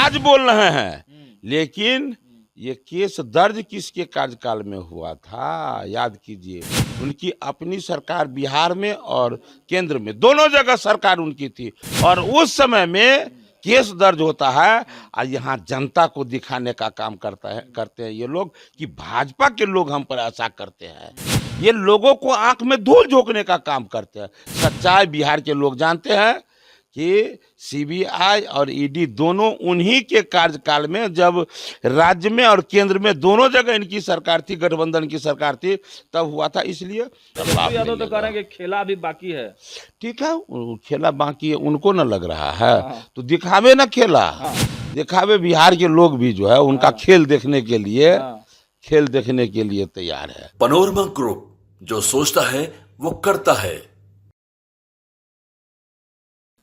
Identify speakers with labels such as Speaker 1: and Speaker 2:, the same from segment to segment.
Speaker 1: आज बोल रहे हैं, लेकिन ये केस दर्ज किसके कार्यकाल में हुआ था याद कीजिए। उनकी अपनी सरकार बिहार में और केंद्र में दोनों जगह सरकार उनकी थी, और उस समय में केस दर्ज होता है और यहाँ जनता को दिखाने का काम करते हैं ये लोग कि भाजपा के लोग हम पर ऐसा करते हैं। ये लोगों को आंख में धूल झोंकने का काम करते हैं। सच्चाई बिहार के लोग जानते हैं कि सीबीआई और ईडी दोनों उन्हीं के कार्यकाल में, जब राज्य में और केंद्र में दोनों जगह इनकी सरकार थी, गठबंधन की सरकार थी, तब हुआ था। इसलिए
Speaker 2: यादव तो कह रहे हैं कि खेला अभी बाकी है।
Speaker 1: ठीक है, खेला बाकी है, उनको न लग रहा है तो दिखावे ना खेला, दिखावे। बिहार के लोग भी जो है उनका खेल देखने के लिए तैयार है।
Speaker 3: पैनोरमा ग्रुप, जो सोचता है वो करता है।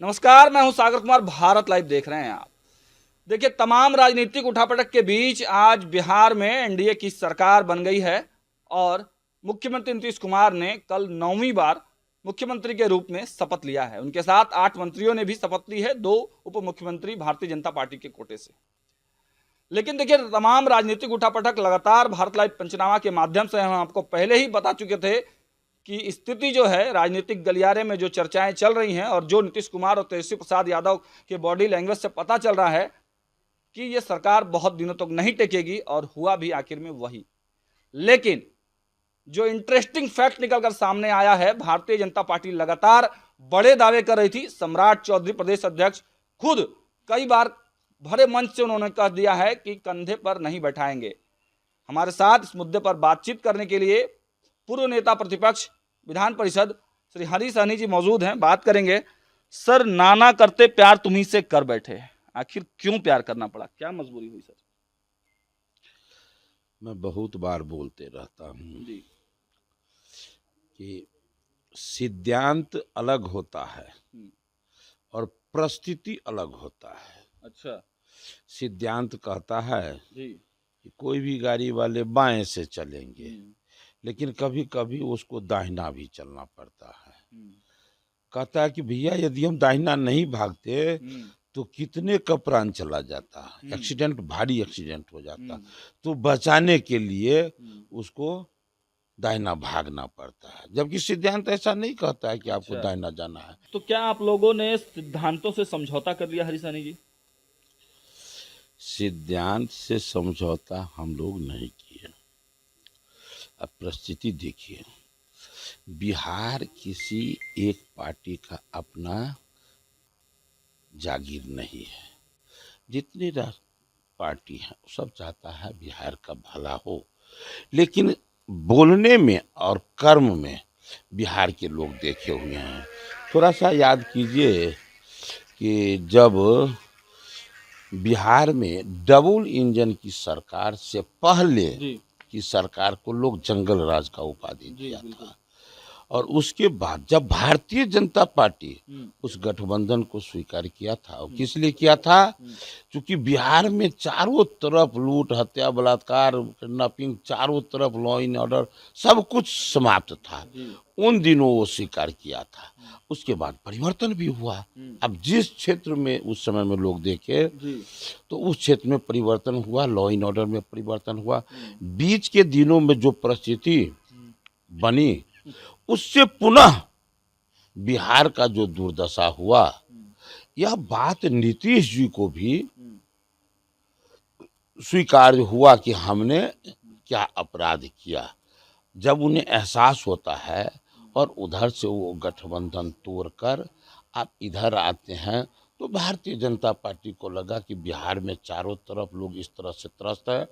Speaker 2: नमस्कार, मैं हूं सागर कुमार, भारत लाइव देख रहे हैं आप। देखिए, तमाम राजनीतिक उठापटक के बीच आज बिहार में एनडीए की सरकार बन गई है और मुख्यमंत्री नीतीश कुमार ने कल 9वीं बार मुख्यमंत्री के रूप में शपथ लिया है। उनके साथ 8 मंत्रियों ने भी शपथ ली है, 2 उप मुख्यमंत्री भारतीय जनता पार्टी के कोटे से। लेकिन देखिए, तमाम राजनीतिक उठापटक लगातार भारत लाइव पंचनामा के माध्यम से हम आपको पहले ही बता चुके थे कि स्थिति जो है राजनीतिक गलियारे में जो चर्चाएं चल रही हैं और जो नीतीश कुमार और तेजस्वी प्रसाद यादव के बॉडी लैंग्वेज से पता चल रहा है कि ये सरकार बहुत दिनों तक नहीं टेकेगी, और हुआ भी आखिर में वही। लेकिन जो इंटरेस्टिंग फैक्ट निकलकर सामने आया है, भारतीय जनता पार्टी लगातार बड़े दावे कर रही थी। सम्राट चौधरी प्रदेश अध्यक्ष खुद कई बार भरे मंच से उन्होंने कह दिया है कि कंधे पर नहीं बैठाएंगे। हमारे साथ इस मुद्दे पर बातचीत करने के लिए पूर्व नेता प्रतिपक्ष विधान परिषद श्री हरीश सहनी जी मौजूद हैं। बात करेंगे। सर, नाना करते प्यार तुम्ही से कर बैठे, आखिर क्यों प्यार करना पड़ा, क्या मजबूरी हुई सर?
Speaker 1: मैं बहुत बार बोलते रहता हूँ कि सिद्धांत अलग होता है और परिस्थिति अलग होता है।
Speaker 2: अच्छा।
Speaker 1: सिद्धांत कहता है
Speaker 2: जी
Speaker 1: कि कोई भी गाड़ी वाले बाएं से चलेंगे, लेकिन कभी कभी उसको दाहिना भी चलना पड़ता है। कहता है कि भैया यदि हम दाहिना नहीं भागते तो कितने का प्राण चला जाता, एक्सीडेंट, भारी एक्सीडेंट हो जाता, तो बचाने के लिए उसको दाहिना भागना पड़ता है। जबकि सिद्धांत ऐसा नहीं कहता है कि आपको दाहिना जाना है।
Speaker 2: तो क्या आप लोगों ने सिद्धांतों से समझौता कर लिया हरीश सहनी जी?
Speaker 1: सिद्धांत से समझौता हम लोग नहीं किए। अब परिस्थिति देखिए, बिहार किसी एक पार्टी का अपना जागीर नहीं है। जितनी पार्टी है सब चाहता है बिहार का भला हो, लेकिन बोलने में और कर्म में बिहार के लोग देखे हुए हैं। थोड़ा सा याद कीजिए कि जब बिहार में डबल इंजन की सरकार से पहले की सरकार को लोग जंगल राज का उपाधि दिया था, और उसके बाद जब भारतीय जनता पार्टी उस गठबंधन को स्वीकार किया था, और किस लिए किया था? क्योंकि बिहार में चारों तरफ लूट, हत्या, बलात्कार, किडनैपिंग, चारों तरफ लॉ एंड ऑर्डर सब कुछ समाप्त था। उन दिनों वो स्वीकार किया था। उसके बाद परिवर्तन भी हुआ। अब जिस क्षेत्र में उस समय में लोग देखे तो उस क्षेत्र में परिवर्तन हुआ, लॉ एंड ऑर्डर में परिवर्तन हुआ। बीच के दिनों में जो परिस्थिति बनी, उससे पुनः बिहार का जो दुर्दशा हुआ, यह बात नीतीश जी को भी स्वीकार हुआ कि हमने क्या अपराध किया। जब उन्हें एहसास होता है और उधर से वो गठबंधन तोड़कर आप इधर आते हैं, तो भारतीय जनता पार्टी को लगा कि बिहार में चारों तरफ लोग इस तरह से त्रस्त है।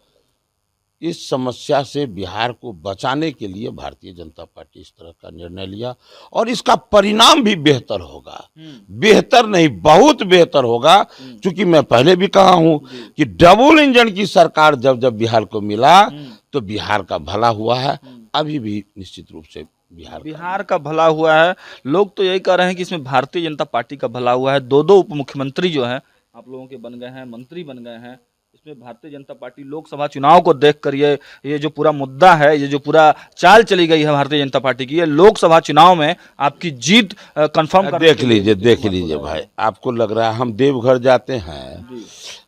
Speaker 1: इस समस्या से बिहार को बचाने के लिए भारतीय जनता पार्टी इस तरह का निर्णय लिया, और इसका परिणाम भी बेहतर होगा। बेहतर नहीं, बहुत बेहतर होगा। क्योंकि मैं पहले भी कहा हूं कि डबल इंजन की सरकार जब जब बिहार को मिला तो बिहार का भला हुआ है। अभी भी निश्चित रूप से बिहार
Speaker 2: का भला हुआ है। लोग तो यही कह रहे हैं कि इसमें भारतीय जनता पार्टी का भला हुआ है। 2 उप मुख्यमंत्री जो हैं आप लोगों के बन गए हैं, मंत्री बन गए हैं। इसमें भारतीय जनता पार्टी लोकसभा चुनाव को देख कर ये जो पूरा मुद्दा है, ये जो पूरा चाल चली गई है भारतीय जनता पार्टी की, ये लोकसभा चुनाव में आपकी जीत कंफर्म कर
Speaker 1: देख लीजिए भाई। आपको लग रहा है हम देवघर जाते हैं,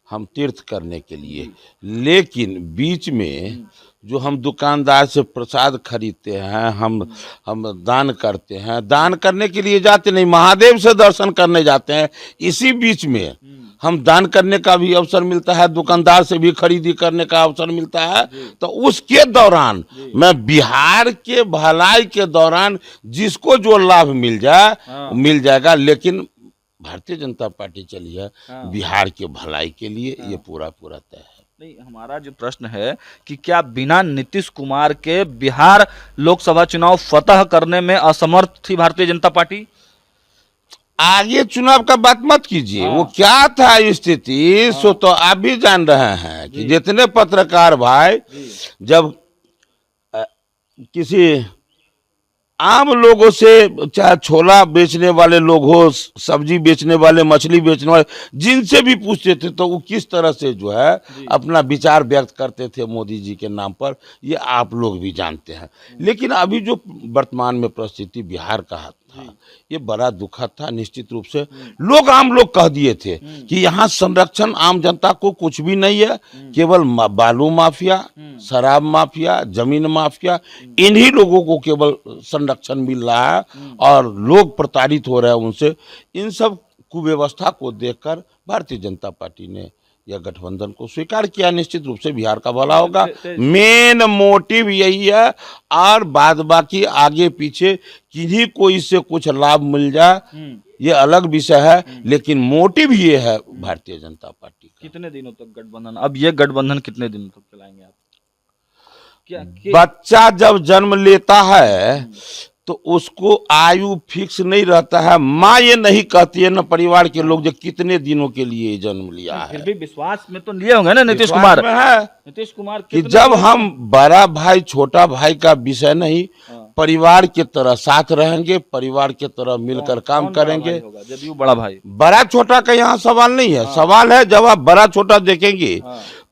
Speaker 1: हम तीर्थ करने के लिए, लेकिन बीच में जो हम दुकानदार से प्रसाद खरीदते हैं, हम दान करते हैं, दान करने के लिए जाते नहीं, महादेव से दर्शन करने जाते हैं। इसी बीच में हम दान करने का भी अवसर मिलता है, दुकानदार से भी खरीदी करने का अवसर मिलता है। तो उसके दौरान मैं बिहार के भलाई के दौरान जिसको जो लाभ मिल जाए मिल जाएगा, लेकिन भारतीय जनता पार्टी चली है बिहार के भलाई के लिए, ये पूरा तय है।
Speaker 2: नहीं, हमारा जो प्रश्न है कि क्या बिना नीतीश कुमार के बिहार लोकसभा चुनाव फतह करने में असमर्थ थी भारतीय जनता पार्टी?
Speaker 1: आगे चुनाव का बात मत कीजिए, वो क्या था स्थिति सो तो आप भी जान रहे हैं कि जितने पत्रकार भाई जब किसी आम लोगों से, चाहे छोला बेचने वाले लोग हो, सब्जी बेचने वाले, मछली बेचने वाले, जिनसे भी पूछते थे तो वो किस तरह से जो है अपना विचार व्यक्त करते थे मोदी जी के नाम पर, ये आप लोग भी जानते हैं। लेकिन अभी जो वर्तमान में परिस्थिति बिहार का था, ये बड़ा दुखद था। निश्चित रूप से आम लोग कह दिए थे कि यहाँ संरक्षण आम जनता को कुछ भी नहीं है, केवल बालू माफिया, शराब माफिया, जमीन माफिया, इन्हीं लोगों को केवल संरक्षण मिल रहा है और लोग प्रताड़ित हो रहे हैं उनसे। इन सब कुव्यवस्था को देखकर भारतीय जनता पार्टी ने यह गठबंधन को स्वीकार किया। निश्चित रूप से बिहार का भला होगा, मेन मोटिव यही है। और बाद बाकी आगे पीछे किन्हीं को इससे कुछ लाभ मिल जाए ये अलग विषय है, लेकिन मोटिव ये है भारतीय जनता पार्टी का।
Speaker 2: कितने दिनों तक गठबंधन, अब ये गठबंधन कितने दिनों तक चलाएंगे आप?
Speaker 1: बच्चा जब जन्म लेता है तो उसको आयु फिक्स नहीं रहता है। माँ ये नहीं कहती है ना परिवार के लोग जो कितने दिनों के लिए जन्म लिया है।
Speaker 2: फिर भी विश्वास में तो लिए होंगे ना नीतीश कुमार
Speaker 1: है,
Speaker 2: नीतीश कुमार
Speaker 1: कि जब हम बड़ा भाई छोटा भाई का विषय नहीं, परिवार की तरह साथ रहेंगे, परिवार की तरह मिलकर काम करेंगे।
Speaker 2: जदयू बड़ा भाई,
Speaker 1: बड़ा छोटा का यहाँ सवाल नहीं है। सवाल है जब आप बड़ा छोटा देखेंगे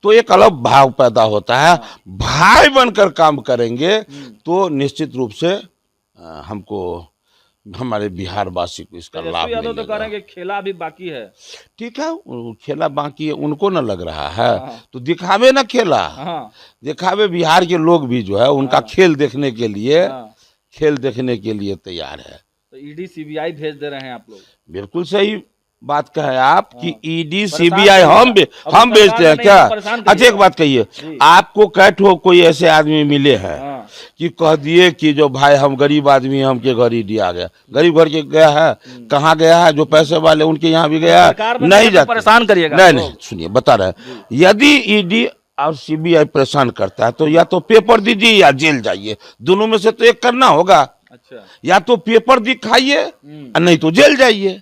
Speaker 1: तो एक अलग भाव पैदा होता है। भाई बनकर काम करेंगे तो निश्चित रूप से हमको, हमारे बिहार वासी को इसका लाभ मिलेगा।
Speaker 2: तो कह रहे हैं कि खेला अभी बाकी है।
Speaker 1: ठीक है, खेला बाकी है, उनको न लग रहा है तो दिखावे ना खेला, दिखावे। बिहार के लोग भी जो है उनका खेल देखने के लिए तैयार है।
Speaker 2: तो ईडी सीबीआई भेज दे रहे हैं आप लोग?
Speaker 1: बिल्कुल सही बात कहे आप कि ईडी सीबीआई हम भेजते हैं क्या? अच्छा एक बात कहिए, आपको कैठो कोई ऐसे आदमी मिले हैं कि कह दिए कि जो भाई हम गरीब आदमी हैं, हमके घर ईडी आ गया, गरीब घर के गया है, कहाँ गया है? जो पैसे वाले उनके यहाँ भी गया है, नहीं जाते,
Speaker 2: परेशान करिएगा।
Speaker 1: नहीं, सुनिए बता रहे हैं, यदि ईडी और सीबीआई परेशान करता है तो या तो पेपर दीजिए या जेल जाइए, दोनों में से तो एक करना होगा।
Speaker 2: अच्छा, या
Speaker 1: तो पेपर दिखाइए नहीं तो जेल जाइए।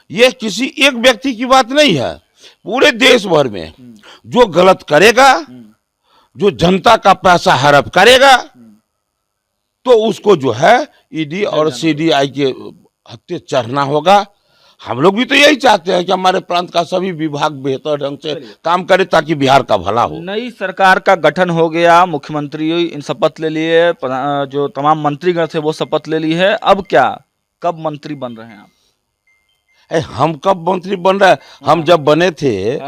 Speaker 1: ये किसी एक व्यक्ति की बात नहीं है, पूरे देश भर में जो गलत करेगा, जो जनता का पैसा हड़प करेगा, तो उसको जो है ईडी और सीबीआई के हत्थे चढ़ना होगा। हम लोग भी तो यही चाहते हैं कि हमारे प्रांत का सभी विभाग बेहतर ढंग से काम करे ताकि बिहार का भला हो।
Speaker 2: नई सरकार का गठन हो गया, मुख्यमंत्री इन शपथ ले लिए, जो तमाम मंत्रीगण थे वो शपथ ले ली है। अब क्या, कब मंत्री बन रहे हैं आप?
Speaker 1: हम कब मंत्री बन रहे हैं? हम जब बने थे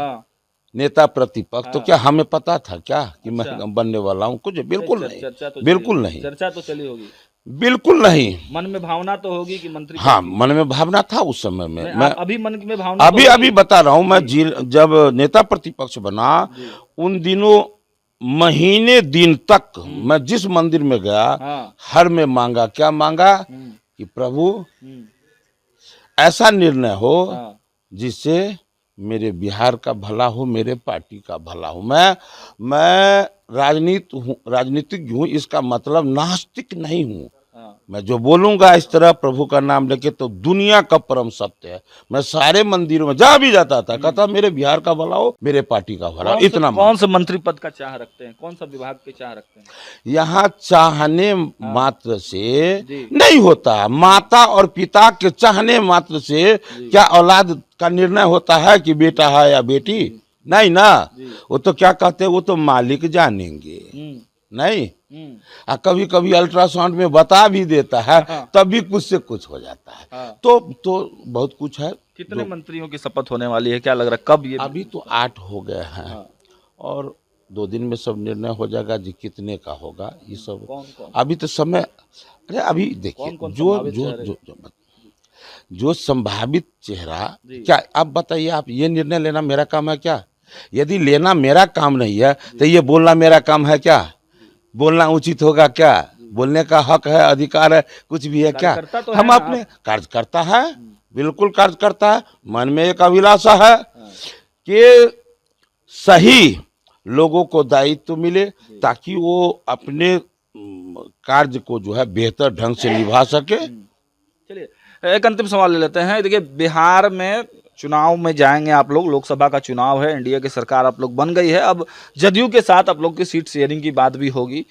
Speaker 1: नेता प्रतिपक्ष तो क्या हमें पता था क्या कि मैं बनने वाला हूँ? कुछ बिल्कुल नहीं, बिल्कुल नहीं।
Speaker 2: चर्चा तो चली होगी?
Speaker 1: बिल्कुल नहीं।
Speaker 2: मन में भावना तो होगी कि मंत्री,
Speaker 1: हाँ मन में भावना था उस समय में। मैं
Speaker 2: अभी मन में भावना
Speaker 1: अभी बता रहा हूँ। मैं जब नेता प्रतिपक्ष बना उन दिनों महीने दिन तक मैं जिस मंदिर में गया हर में मांगा, क्या मांगा कि प्रभु ऐसा निर्णय हो जिससे मेरे बिहार का भला हो, मेरे पार्टी का भला हो। मैं राजनीतिक हूँ, इसका मतलब नास्तिक नहीं हूँ। मैं जो बोलूंगा इस तरह प्रभु का नाम लेके तो दुनिया का परम सत्य है। मैं सारे मंदिरों में जहाँ भी जाता था कहता मेरे बिहार का भला हो, मेरे पार्टी का भला हो। इतना
Speaker 2: कौन सा मंत्री पद का चाह रखते हैं, कौन सा विभाग के चाह रखते हैं?
Speaker 1: यहाँ चाहने मात्र से नहीं होता, माता और पिता के चाहने मात्र से क्या औलाद का निर्णय होता है कि बेटा है या बेटी? नहीं ना, वो तो क्या कहते हैं, वो तो मालिक जानेंगे। नहीं, कभी कभी अल्ट्रासाउंड में बता भी देता है, तब भी कुछ से कुछ हो जाता है। तो बहुत कुछ है।
Speaker 2: कितने मंत्रियों की शपथ होने वाली है, क्या लग रहा है कब ये?
Speaker 1: अभी तो 8 हो गए हैं और 2 दिन में सब निर्णय हो जाएगा जी कितने का होगा ये सब।
Speaker 2: कौन?
Speaker 1: अभी तो समय, अरे अभी देखिए
Speaker 2: कौन
Speaker 1: जो
Speaker 2: संभावित
Speaker 1: जो
Speaker 2: चेहरे?
Speaker 1: जो संभावित चेहरा,
Speaker 2: जी।
Speaker 1: क्या आप बताइए, आप ये निर्णय लेना मेरा काम है क्या? यदि लेना मेरा काम नहीं है तो ये बोलना मेरा काम है क्या? बोलना उचित होगा क्या? बोलने का हक है, अधिकार है, कुछ भी है क्या?
Speaker 2: कार्यकर्ता तो है
Speaker 1: हम
Speaker 2: ना
Speaker 1: अपने कार्यकर्ता है, बिल्कुल कार्यकर्ता है। मन में एक अभिलाषा है कि सही लोगों को दायित्व मिले ताकि वो अपने कार्य को जो है बेहतर ढंग से निभा सके।
Speaker 2: चलिए एक अंतिम सवाल ले लेते हैं। देखिए बिहार में चुनाव में जाएंगे आप लोग, लोकसभा का चुनाव है, एनडीए की सरकार आप लोग बन गई है, अब जदयू के साथ आप लोग की सीट शेयरिंग की बात भी होगी।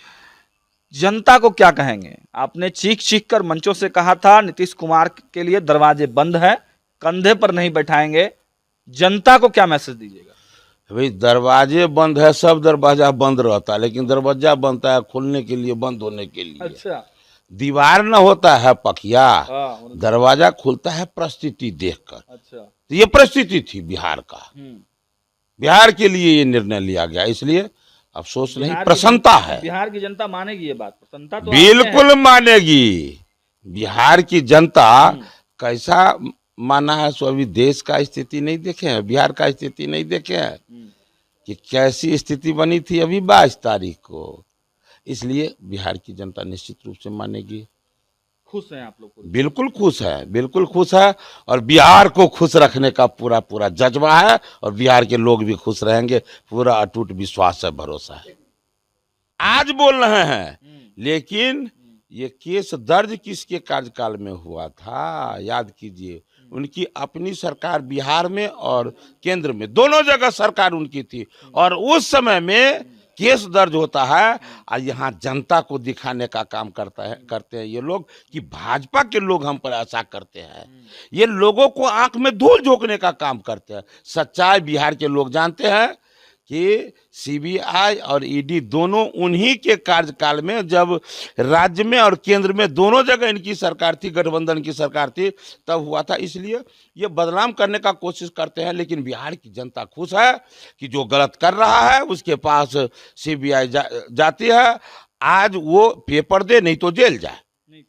Speaker 2: जनता को क्या कहेंगे? आपने चीख चीख कर मंचों से कहा था नीतीश कुमार के लिए दरवाजे बंद हैं, कंधे पर नहीं बैठाएंगे, जनता को क्या मैसेज दीजिएगा?
Speaker 1: भाई दरवाजे बंद है, सब दरवाजा बंद रहता है, लेकिन दरवाजा बनता है खोलने के लिए, बंद होने के लिए।
Speaker 2: अच्छा।
Speaker 1: दीवार न होता है पकिया,
Speaker 2: हाँ,
Speaker 1: दरवाजा खुलता है परिस्थिति देखकर।
Speaker 2: अच्छा।
Speaker 1: तो ये परिस्थिति थी बिहार का, बिहार के लिए ये निर्णय लिया गया, इसलिए अफसोस नहीं, प्रसन्नता है।
Speaker 2: बिहार की जनता मानेगी ये बात? प्रसन्नता तो
Speaker 1: बिल्कुल मानेगी। बिहार की जनता कैसा माना है सो अभी देश का स्थिति नहीं देखे हैं, बिहार का स्थिति नहीं देखे हैं कि कैसी स्थिति बनी थी अभी 22 तारीख को। इसलिए बिहार की जनता निश्चित रूप से मानेगी।
Speaker 2: खुश हैं आप लोग?
Speaker 1: बिल्कुल खुश है, बिल्कुल खुश है, और बिहार को खुश रखने का पूरा पूरा जज्बा है, और बिहार के लोग भी खुश रहेंगे, पूरा अटूट विश्वास है, भरोसा है। आज बोल रहे हैं, लेकिन ये केस दर्ज किसके कार्यकाल में हुआ था? याद कीजिए, उनकी अपनी सरकार बिहार में और केंद्र में दोनों जगह सरकार उनकी थी, और उस समय में केस दर्ज होता है, और यहाँ जनता को दिखाने का काम करते हैं ये लोग कि भाजपा के लोग हम पर ऐसा करते हैं। ये लोगों को आंख में धूल झोंकने का काम करते हैं। सच्चाई बिहार के लोग जानते हैं कि सीबीआई और ईडी दोनों उन्हीं के कार्यकाल में, जब राज्य में और केंद्र में दोनों जगह इनकी सरकार थी, गठबंधन की सरकार थी, तब हुआ था। इसलिए ये बदनाम करने का कोशिश करते हैं, लेकिन बिहार की जनता खुश है कि जो गलत कर रहा है उसके पास सीबीआई जाती है, आज वो पेपर दे नहीं तो जेल जाए।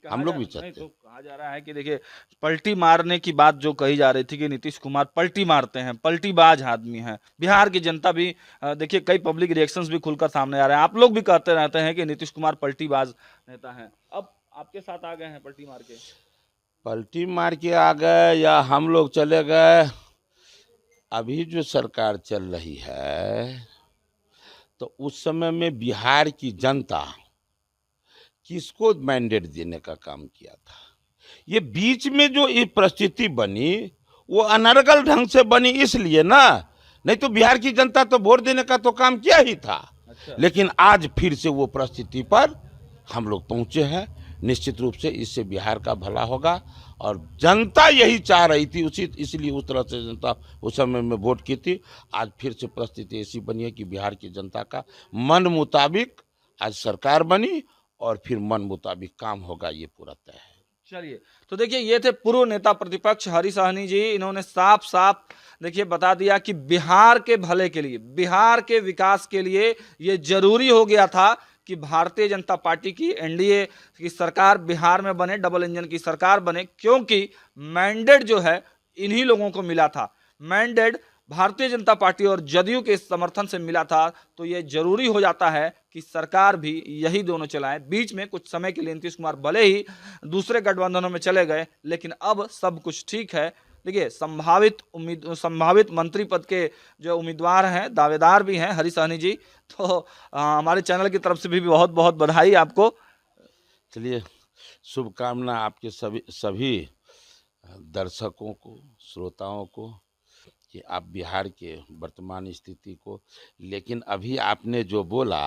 Speaker 1: हम लोग भी चाहते हैं।
Speaker 2: कहा जा रहा है कि देखिए पलटी मारने की बात जो कही जा रही थी कि नीतीश कुमार पलटी मारते हैं, पलटीबाज आदमी हैं, बिहार की जनता भी देखिए कई पब्लिक रिएक्शंस भी खुलकर सामने आ रहे हैं। आप लोग भी कहते रहते हैं कि नीतीश कुमार पलटीबाज नेता हैं, अब आपके साथ आ गए हैं पलटी मार के?
Speaker 1: पलटी मार के आ गए या हम लोग चले गए? अभी जो सरकार चल रही है, तो उस समय में बिहार की जनता किसको मैंडेट देने का काम किया था? ये बीच में जो ये परिस्थिति बनी वो अनर्गल ढंग से बनी इसलिए ना, नहीं तो बिहार की जनता तो वोट देने का तो काम किया ही था।
Speaker 2: अच्छा। लेकिन
Speaker 1: लेकिन आज फिर से वो परिस्थिति पर हम लोग पहुंचे हैं। निश्चित रूप से इससे बिहार का भला होगा, और जनता यही चाह रही थी, इसलिए उस तरह से जनता उस समय में वोट की थी। आज फिर से परिस्थिति ऐसी बनी है कि बिहार की जनता का मन मुताबिक आज सरकार बनी, और फिर मन मुताबिक काम होगा, ये पूरा तय है।
Speaker 2: चलिए, तो देखिए ये थे पूर्व नेता प्रतिपक्ष हरी सहनी जी। इन्होंने साफ साफ देखिए बता दिया कि बिहार के भले के लिए, बिहार के विकास के लिए ये जरूरी हो गया था कि भारतीय जनता पार्टी की एनडीए की सरकार बिहार में बने, डबल इंजन की सरकार बने, क्योंकि मैंडेट जो है इन्हीं लोगों को मिला था। मैंडेट भारतीय जनता पार्टी और जदयू के समर्थन से मिला था, तो ये जरूरी हो जाता है कि सरकार भी यही दोनों चलाएं। बीच में कुछ समय के लिए नीतीश कुमार भले ही दूसरे गठबंधनों में चले गए, लेकिन अब सब कुछ ठीक है। देखिए संभावित मंत्री पद के जो उम्मीदवार हैं, दावेदार भी हैं हरी सहनी जी, तो हमारे चैनल की तरफ से भी बहुत बहुत बधाई आपको।
Speaker 1: चलिए, शुभकामना आपके सभी दर्शकों को, श्रोताओं को, कि आप बिहार के वर्तमान स्थिति को, लेकिन अभी आपने जो बोला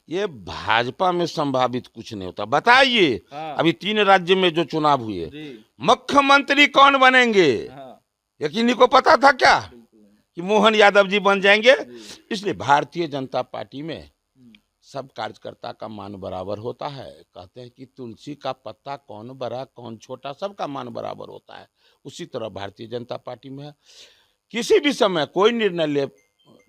Speaker 1: ये भाजपा में संभावित कुछ नहीं होता। बताइए, अभी 3 राज्य में जो चुनाव हुए, मुख्यमंत्री कौन बनेंगे? ये किन्हीं को पता था क्या कि मोहन यादव जी बन जाएंगे? इसलिए भारतीय जनता पार्टी में सब कार्यकर्ता का मान बराबर होता है। कहते हैं कि तुलसी का पत्ता कौन बड़ा कौन छोटा, सबका मान बराबर होता है। उसी तरह भारतीय जनता पार्टी में है। किसी भी समय कोई निर्णय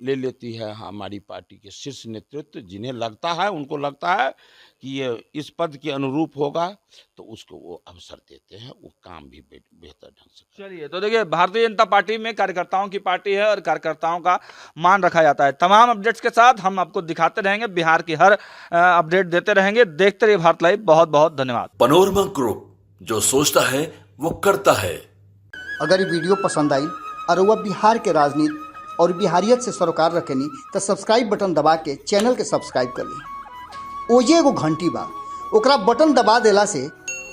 Speaker 1: ले लेती है हमारी पार्टी के शीर्ष नेतृत्व, जिन्हें लगता है, उनको लगता है कि ये इस पद के अनुरूप होगा, तो उसको वो अवसर देते हैं, वो काम भी बेहतर ढंग से।
Speaker 2: चलिए, तो देखिए, भारतीय जनता पार्टी में कार्यकर्ताओं की पार्टी है और कार्यकर्ताओं का मान रखा जाता है। तमाम अपडेट्स के साथ हम आपको दिखाते रहेंगे, बिहार की हर अपडेट देते रहेंगे। देखते रहिए भारत लाइव। बहुत बहुत धन्यवाद।
Speaker 3: पनोरमा ग्रुप, जो सोचता है वो करता है।
Speaker 4: अगर ये वीडियो पसंद आई और वह बिहार के राजनीति और बिहारियत से सरोकार रखेनी तो सब्सक्राइब बटन दबा के चैनल के सब्सक्राइब कर ली। ओजे एगो घंटी बा, ओकरा बटन दबा देला से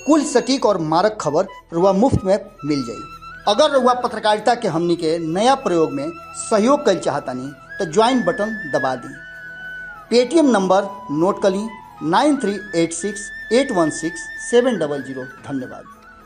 Speaker 4: कुल सटीक और मारक खबर रुआ मुफ्त में मिल जाई। अगर रुआ पत्रकारिता के हमनी के नया प्रयोग में सहयोग कर चाहतानी तो ज्वाइन बटन दबा दी। पेटीएम नंबर नोट कर ली 9386816700। धन्यवाद।